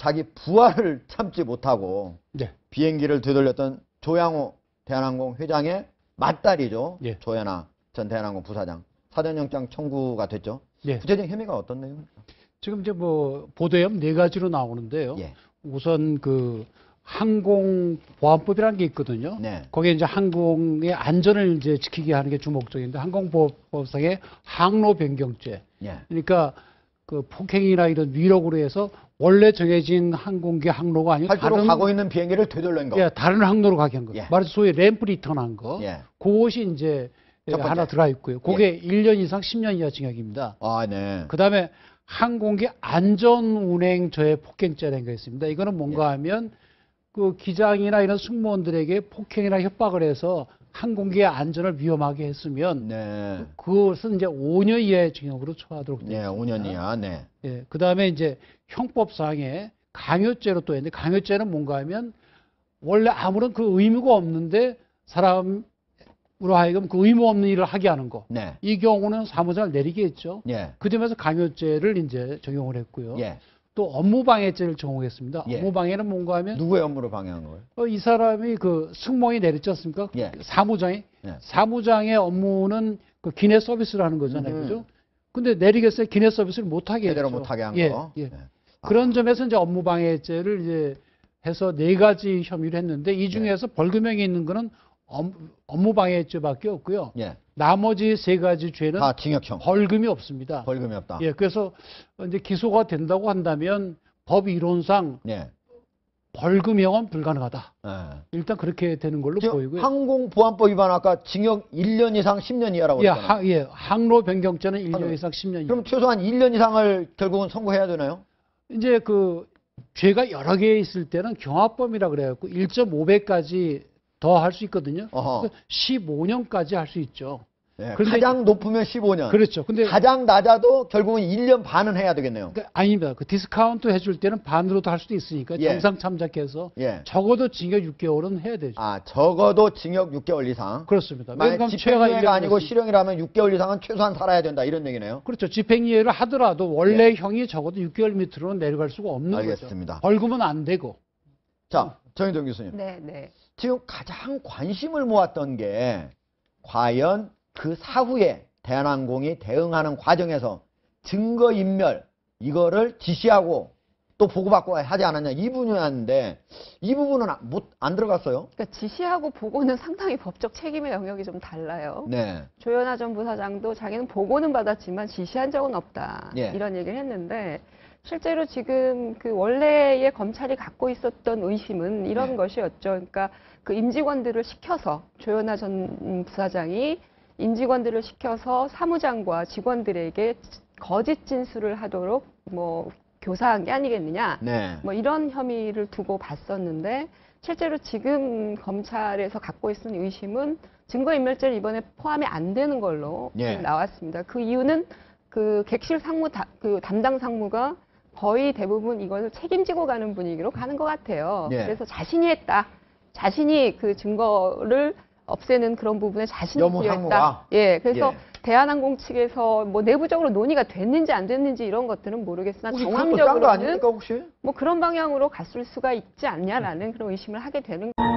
자기 부하를 참지 못하고 네. 비행기를 되돌렸던 조양호 대한항공 회장의 맏딸이죠. 예. 조현아 전 대한항공 부사장. 사전영장 청구가 됐죠. 예. 구체적인 혐의가 어떤 내용입니까? 지금 이제 뭐 보도에 네 가지로 나오는데요. 예. 우선 그 항공보안법이라는 게 있거든요. 네. 거기에 이제 항공의 안전을 이제 지키게 하는 게 주목적인데 항공보안법상의 항로 변경죄. 예. 그러니까 그 폭행이나 이런 위력으로 해서 원래 정해진 항공기 항로가 아니고 활주로 가고 있는 비행기를 되돌린 거. 예, 다른 항로로 가게 한 거. 예. 말해서 소위 램프 리턴한 거. 예. 그것이 이제 첫 번째. 하나 들어가 있고요. 그게 1년 이상 10년 이하 징역입니다. 아, 네. 그다음에 항공기 안전운행저해 폭행죄라는 게 있습니다. 이거는 뭔가 하면 그 기장이나 이런 승무원들에게 폭행이나 협박을 해서 항공기의 안전을 위험하게 했으면 네. 그것은 이제 5년 이하의 징역으로 처하도록 되어 네, 있습니다. 5년 이하. 네. 예, 그다음에 이제 형법상에 강요죄로 또 있는데 강요죄는 뭔가 하면 원래 아무런 그 의무가 없는데 사람으로 하여금 그 의무 없는 일을 하게 하는 거. 네. 이 경우는 사무장을 내리게 했죠. 예. 그 점에서 강요죄를 이제 적용을 했고요. 예. 또 업무방해죄를 적용했습니다. 예. 업무방해는 뭔가 하면 누구의 업무를 방해한 거예요? 이 사람이 그 승무원이 내렸지 않습니까? 예. 사무장이. 예. 사무장의 업무는 그 기내 서비스를 하는 거잖아요. 그죠? 근데 내리겠어요. 기내 서비스를 못하게 했죠. 제대로 못하게 한 예, 거. 예. 네. 그런 점에서 이제 업무방해죄를 이제 해서 4가지 혐의를 했는데 이 중에서 벌금형이 있는 거는 업무방해죄밖에 없고요. 예. 나머지 3가지 죄는 다 징역형. 벌금이 없습니다. 벌금이 없다. 예, 그래서 이제 기소가 된다고 한다면 법 이론상 예. 벌금형은 불가능하다. 예. 일단 그렇게 되는 걸로 지금 보이고요. 항공보안법 위반 아까 징역 1년 이상 10년 이하라고 예, 했잖아요. 항로 변경죄는 1년 항로. 이상 10년 이하. 그럼 최소한 1년 이상을 결국은 선고해야 되나요? 이제 그 죄가 여러 개 있을 때는 경합범이라 그래갖고 1.5배까지 더 할 수 있거든요. 어허. 15년까지 할 수 있죠. 예. 그런데- 가장 높으면 15년. 그렇죠. 근데 가장 낮아도 결국은 1년 반은 해야 되겠네요. 그러니까 아닙니다. 그 디스카운트 해줄 때는 반으로도 할 수도 있으니까 예. 정상 참작해서 예. 적어도 징역 6개월은 해야 되죠. 아, 적어도 징역 6개월 이상. 그렇습니다. 만약 왜냐하면 집행유예가 아니고 1년 실형이라면 6개월 이상은 최소한 살아야 된다 이런 얘기네요. 그렇죠. 집행유예를 하더라도 원래 형이 적어도 6개월 밑으로는 내려갈 수가 없는 알겠습니다. 거죠. 벌금은 안 되고. 자, 정희동 교수님. 네, 네. 지금 가장 관심을 모았던 게 과연 그 사후에 대한항공이 대응하는 과정에서 증거인멸 이거를 지시하고 또 보고받고 하지 않았냐 이 부분이었는데 이 부분은 안 들어갔어요. 그러니까 지시하고 보고는 상당히 법적 책임의 영역이 좀 달라요. 네. 조현아 전 부사장도 자기는 보고는 받았지만 지시한 적은 없다. 예. 이런 얘기를 했는데 실제로 지금 그 원래의 검찰이 갖고 있었던 의심은 이런 네. 것이었죠. 그러니까 그 임직원들을 시켜서 조현아 전 부사장이 임직원들을 시켜서 사무장과 직원들에게 거짓 진술을 하도록 뭐 교사한 게 아니겠느냐. 네. 뭐 이런 혐의를 두고 봤었는데 실제로 지금 검찰에서 갖고 있는 의심은 증거인멸죄를 이번에 포함이 안 되는 걸로 예. 나왔습니다. 그 이유는 그 객실 상무 그 담당 상무가 거의 대부분 이것을 책임지고 가는 분위기로 가는 것 같아요. 예. 그래서 자신이 했다. 자신이 그 증거를 없애는 그런 부분에 자신이 여무 기여했다. 상무가? 예, 그래서 예. 대한항공 측에서 뭐 내부적으로 논의가 됐는지 안 됐는지 이런 것들은 모르겠으나 혹시 그런 거딴거 정황적으로는 아닙니까 혹시? 뭐 그런 방향으로 갔을 수가 있지 않냐라는 그런 의심을 하게 되는 거죠.